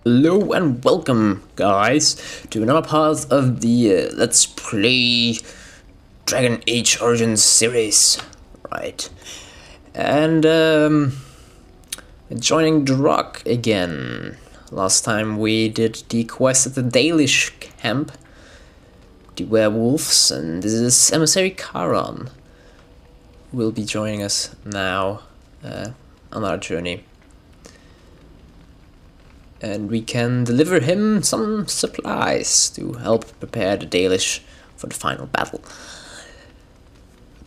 Hello and welcome, guys, to another part of the Let's Play Dragon Age Origins series. Right. And, joining Durak again. Last time we did the quest at the Dalish camp, the werewolves, and this is Emissary Charon, who will be joining us now on our journey. And we can deliver him some supplies to help prepare the Dalish for the final battle.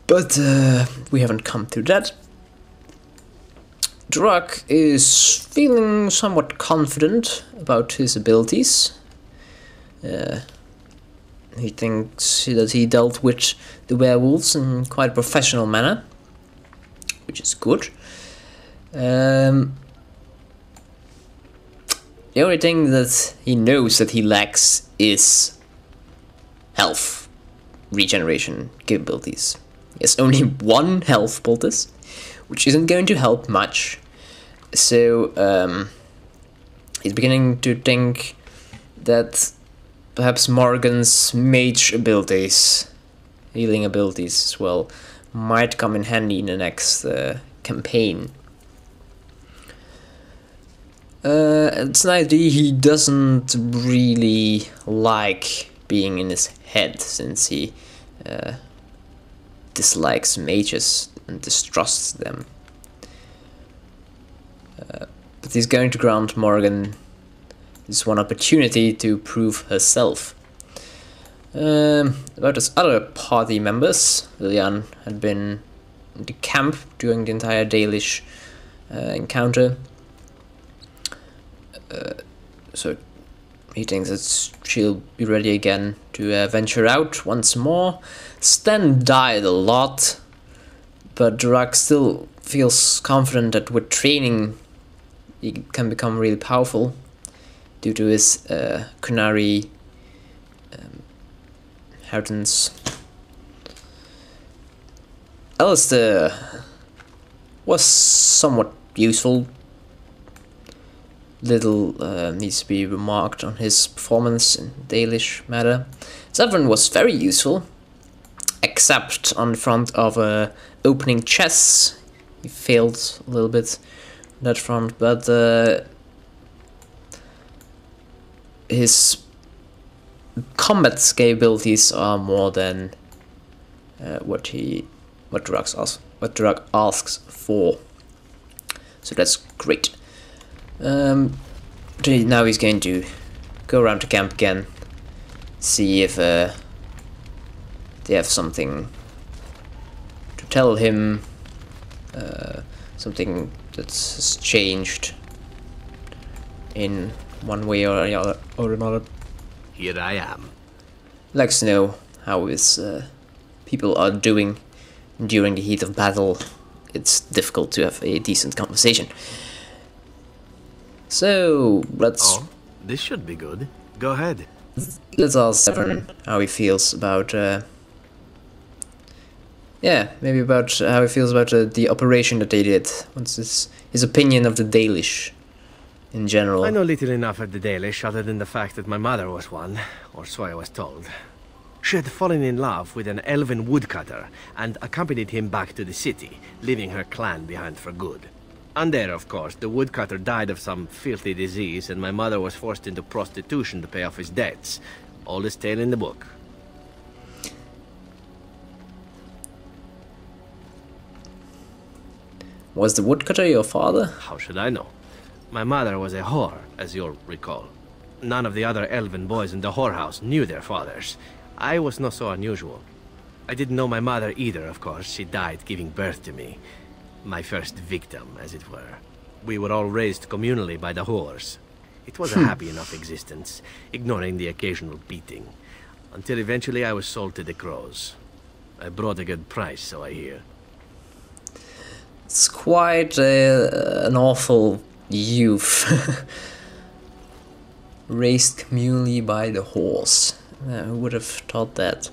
But we haven't come to that. Durak is feeling somewhat confident about his abilities. He thinks that he dealt with the werewolves in quite a professional manner, which is good. The only thing that he knows that he lacks is health regeneration capabilities. He has only one health poultice, which isn't going to help much. So he's beginning to think that perhaps Morgan's mage abilities, healing abilities as well, might come in handy in the next campaign. It's an idea he doesn't really like being in his head, since he dislikes mages and distrusts them. But he's going to grant Morgan this one opportunity to prove herself. About his other party members, Lilian had been in the camp during the entire Dalish encounter. So he thinks that she'll be ready again to venture out once more. Sten died a lot, but Durak still feels confident that with training he can become really powerful due to his Kunari inheritance. Alistair was somewhat useful. Little needs to be remarked on his performance in Dalish matter. Severin was very useful, except on the front of opening chests. He failed a little bit on that front, but his combat capabilities are more than what Durak asks for. So that's great. Now he's going to go around the camp again, see if they have something to tell him, something that's changed in one way or another. Here I am. Likes to know how his people are doing during the heat of battle. It's difficult to have a decent conversation. So, Oh, this should be good. Go ahead. Let's ask Severin how he feels about, maybe about how he feels about the operation that they did. What's his opinion of the Dalish in general? I know little enough of the Dalish, other than the fact that my mother was one, or so I was told. She had fallen in love with an elven woodcutter, and accompanied him back to the city, leaving her clan behind for good. And there, of course, the woodcutter died of some filthy disease, and my mother was forced into prostitution to pay off his debts. Oldest tale in the book. Was the woodcutter your father? How should I know? My mother was a whore, as you'll recall. None of the other elven boys in the whorehouse knew their fathers. I was not so unusual. I didn't know my mother either, of course. She died giving birth to me. My first victim, as it were. We were all raised communally by the whores. It was a happy enough existence, ignoring the occasional beating. Until eventually I was sold to the crows. I brought a good price, so I hear. It's quite an awful youth. Raised communally by the horse. Who would have thought that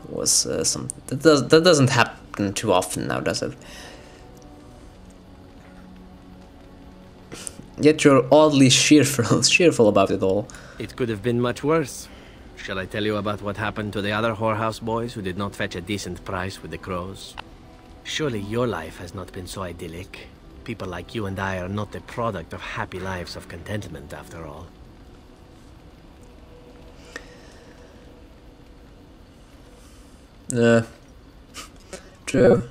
was something that doesn't happen too often now, does it? Yet you're oddly cheerful about it all. It could have been much worse. Shall I tell you about what happened to the other whorehouse boys who did not fetch a decent price with the crows? Surely your life has not been so idyllic. People like you and I are not the product of happy lives of contentment, after all. True.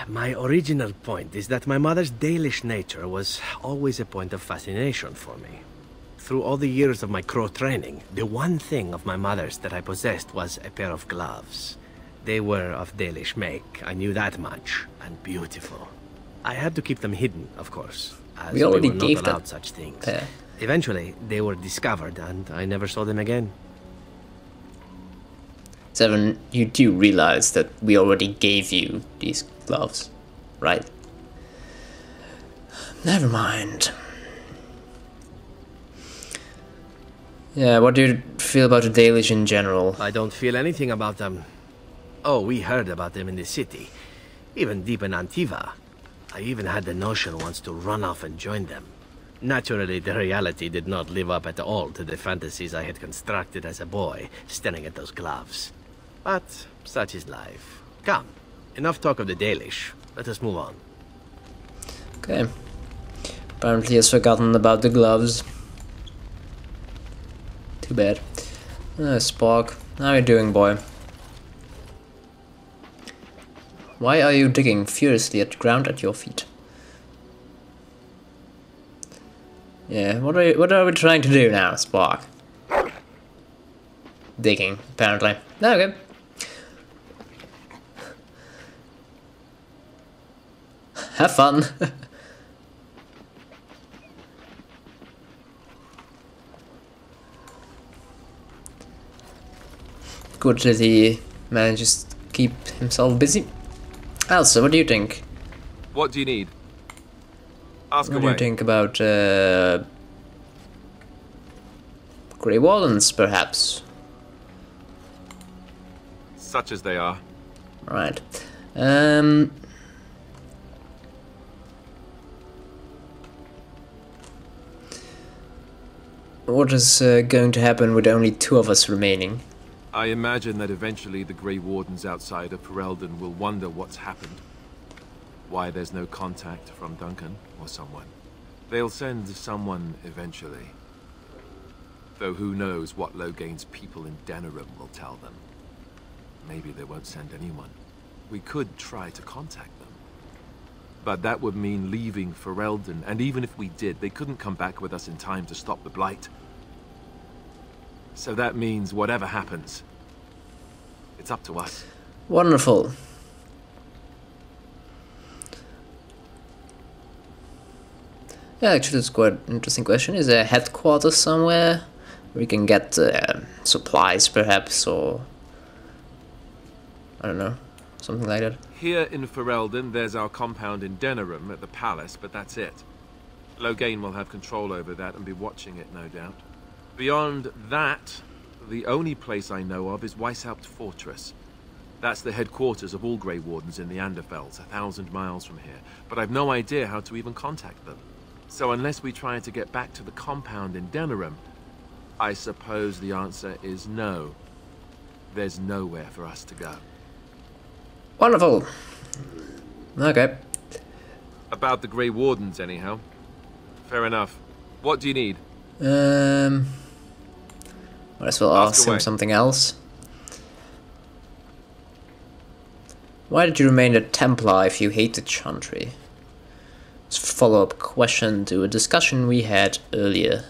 My original point is that my mother's Dalish nature was always a point of fascination for me. Through all the years of my crow training, the one thing of my mother's that I possessed was a pair of gloves. They were of Dalish make, I knew that much, and beautiful. I had to keep them hidden, of course, as We already were not gave allowed that such things. pair. Eventually, they were discovered, and I never saw them again. Seven, you do realize that we already gave you these gloves, right? Never mind. Yeah, what do you feel about the Dalish in general? I don't feel anything about them. Oh, we heard about them in the city, even deep in Antiva. I even had the notion once to run off and join them. Naturally, the reality did not live up at all to the fantasies I had constructed as a boy, staring at those gloves. But such is life. Come, enough talk of the Dalish. Let us move on. Okay. Apparently has forgotten about the gloves. Too bad. Spock, how are you doing, boy? Why are you digging furiously at the ground at your feet? Yeah, what are we trying to do now, Spock? Digging, apparently. Okay. Have fun. Good that he manages to keep himself busy. Elsa, what do you think? What do you need? Ask What do away. you think about Grey Wardens, perhaps? Such as they are. Right. What is going to happen with only two of us remaining? I imagine that eventually the Grey Wardens outside of Ferelden will wonder what's happened. Why there's no contact from Duncan or someone. They'll send someone eventually. Though who knows what Logain's people in Denerim will tell them. Maybe they won't send anyone. We could try to contact them. But that would mean leaving Ferelden, and even if we did, they couldn't come back with us in time to stop the Blight. So that means whatever happens, it's up to us. Wonderful. Yeah, actually, that's quite an interesting question. Is there a headquarters somewhere where we can get supplies, perhaps, or I don't know, something like that? Here in Ferelden, there's our compound in Denerim at the palace, but that's it. Logain will have control over that and be watching it, no doubt. Beyond that, the only place I know of is Weishaupt Fortress. That's the headquarters of all Grey Wardens in the Anderfells, 1,000 miles from here. But I've no idea how to even contact them. So unless we try to get back to the compound in Denerim, I suppose the answer is no. There's nowhere for us to go. Wonderful. Okay. About the Grey Wardens, anyhow. Fair enough. What do you need? Might as well Ask ask him away. something else. Why did you remain a Templar if you hate the Chantry? It's a follow-up question to a discussion we had earlier.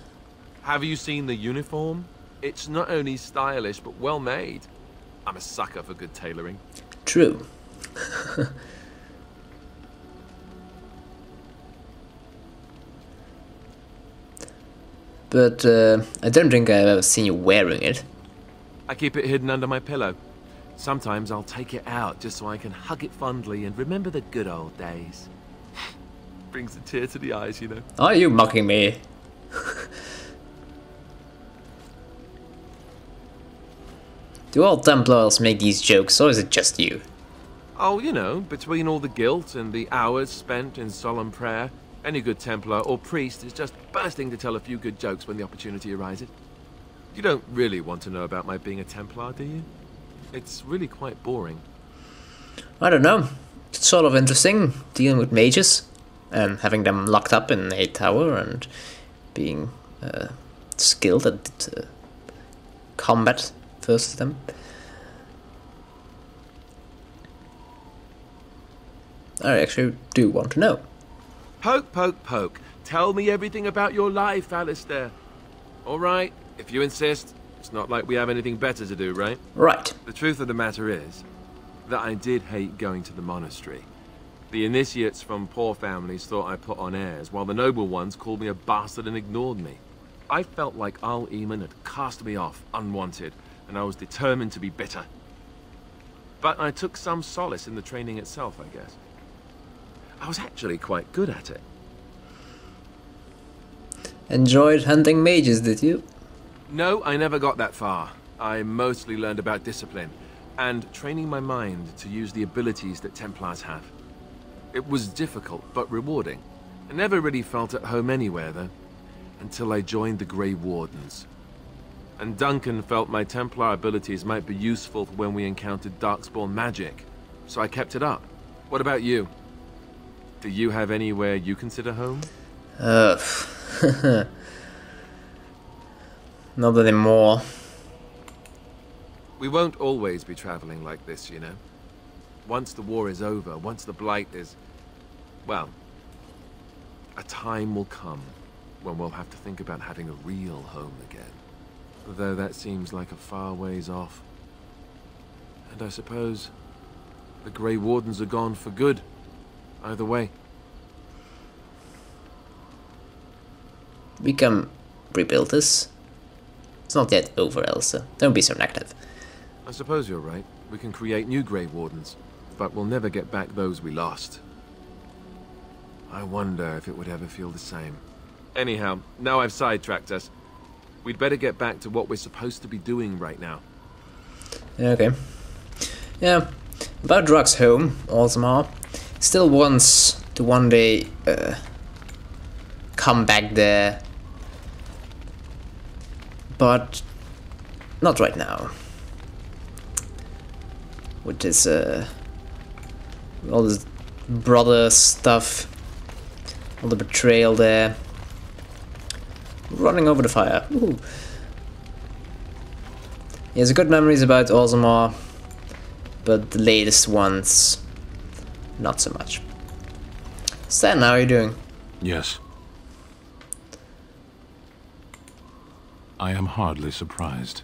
Have you seen the uniform? It's not only stylish, but well made. I'm a sucker for good tailoring. True. But I don't think I've ever seen you wearing it. I keep it hidden under my pillow. Sometimes I'll take it out just so I can hug it fondly and remember the good old days. Brings a tear to the eyes, you know. Are you mocking me? Do all Templars make these jokes, or is it just you? Oh, you know, between all the guilt and the hours spent in solemn prayer, Any good Templar or priest is just bursting to tell a few good jokes when the opportunity arises. You don't really want to know about my being a Templar, do you? It's really quite boring. I don't know. It's sort of interesting dealing with mages and having them locked up in a tower and being skilled at combat versus them. I actually do want to know. Poke, poke, poke. Tell me everything about your life, Alistair. All right, if you insist. It's not like we have anything better to do, right? Right. The truth of the matter is that I did hate going to the monastery. The initiates from poor families thought I put on airs, while the noble ones called me a bastard and ignored me. I felt like Al Eamon had cast me off, unwanted, and I was determined to be bitter. But I took some solace in the training itself, I guess. I was actually quite good at it. Enjoyed hunting mages, did you? No, I never got that far. I mostly learned about discipline, and training my mind to use the abilities that Templars have. It was difficult, but rewarding. I never really felt at home anywhere, though, until I joined the Grey Wardens. And Duncan felt my Templar abilities might be useful for when we encountered Darkspawn magic, so I kept it up. What about you? Do you have anywhere you consider home? Not anymore. We won't always be traveling like this, you know. Once the war is over, once the Blight is... well, a time will come when we'll have to think about having a real home again. Though that seems like a far ways off. And I suppose the Grey Wardens are gone for good. Either way. We can rebuild this. It's not yet over, Elsa. Don't be so negative. I suppose you're right. We can create new Grey Wardens, but we'll never get back those we lost. I wonder if it would ever feel the same. Anyhow, now I've sidetracked us. We'd better get back to what we're supposed to be doing right now. Okay. Yeah, about Durak's home, Orzammar still wants to one day come back there. But not right now. With this all this brother stuff, all the betrayal there. Running over the fire. Ooh. He has good memories about Orzammar, but the latest ones, not so much. Stan, how are you doing? Yes. I am hardly surprised.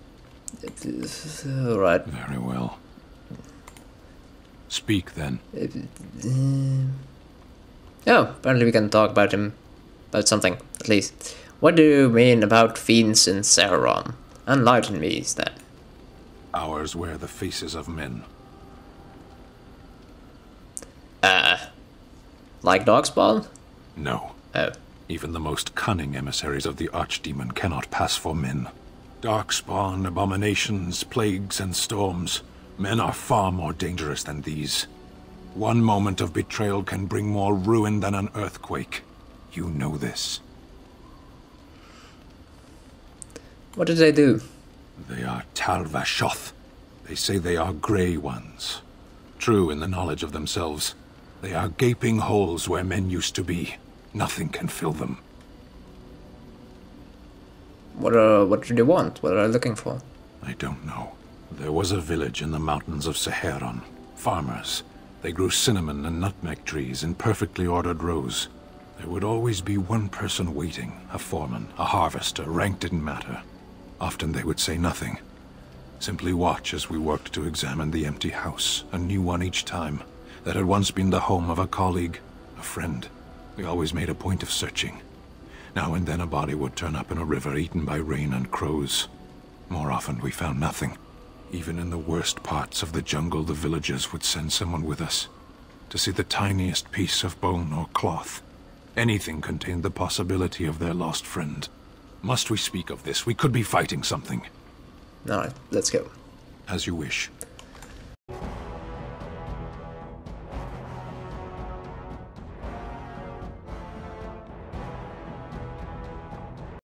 Alright. Very well. Speak, then. Oh, apparently we can talk about him, about something, at least. What do you mean about fiends in Saharan? Enlighten me, Stan. Ours wear the faces of men. Like Darkspawn? No. Oh. Even the most cunning emissaries of the Archdemon cannot pass for men. Darkspawn, abominations, plagues, and storms. Men are far more dangerous than these. One moment of betrayal can bring more ruin than an earthquake. You know this. What did they do? They are Talvashoth. They say they are Grey Ones. True in the knowledge of themselves. They are gaping holes where men used to be. Nothing can fill them. What do they want? What are they looking for? I don't know. There was a village in the mountains of Saharan. Farmers. They grew cinnamon and nutmeg trees in perfectly ordered rows. There would always be one person waiting, a foreman, a harvester, rank didn't matter. Often they would say nothing. Simply watch as we worked to examine the empty house, a new one each time, that had once been the home of a colleague, a friend. We always made a point of searching. Now and then a body would turn up in a river eaten by rain and crows. More often we found nothing. Even in the worst parts of the jungle, the villagers would send someone with us to see the tiniest piece of bone or cloth. Anything contained the possibility of their lost friend. Must we speak of this? We could be fighting something. Alright, let's go. As you wish.